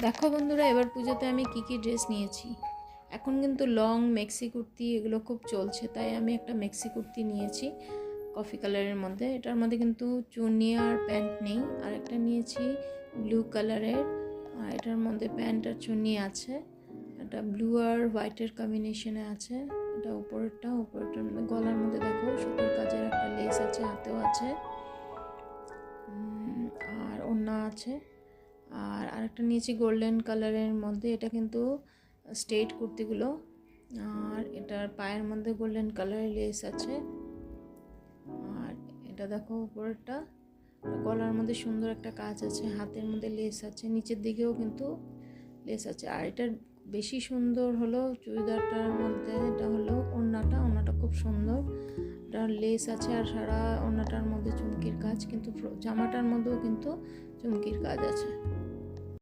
দেখো বন্ধুরা, এবার পুজোতে আমি কি ড্রেস নিয়েছি। এখন কিন্তু লং মেক্সি কুর্তি এগুলো খুব চলছে, তাই আমি একটা মেক্সি কুর্তি নিয়েছি কফি কালারের মধ্যে। এটার মধ্যে কিন্তু চুন্নি আর প্যান্ট নেই। আর একটা নিয়েছি ব্লু কালারের, এটার মধ্যে প্যান্ট আর চুন্নি আছে। এটা ব্লু আর হোয়াইটের কম্বিনেশনে আছে। এটা উপরেরটার মধ্যে গলার মধ্যে দেখো সুতোর কাজের একটা লেস আছে, হাতেও আছে, আর ওড়না আছে। আর আরেকটা নিয়েছি গোল্ডেন কালারের মধ্যে, এটা কিন্তু স্ট্রেট কুর্তিগুলো। আর এটার পায়ের মধ্যে গোল্ডেন কালারের লেস আছে। আর এটা দেখো উপরেরটা, গলার মধ্যে সুন্দর একটা কাজ আছে, হাতের মধ্যে লেস আছে, নিচের দিকেও কিন্তু লেস আছে। আর এটার বেশি সুন্দর হলো চুড়িদারটার মধ্যে, এটা হলো ওড়নাটা খুব সুন্দর, এটার লেস আছে আর সারা ওড়নাটার মধ্যে চুমকির কাজ, কিন্তু জামাটার মধ্যেও কিন্তু চুমকির কাজ আছে।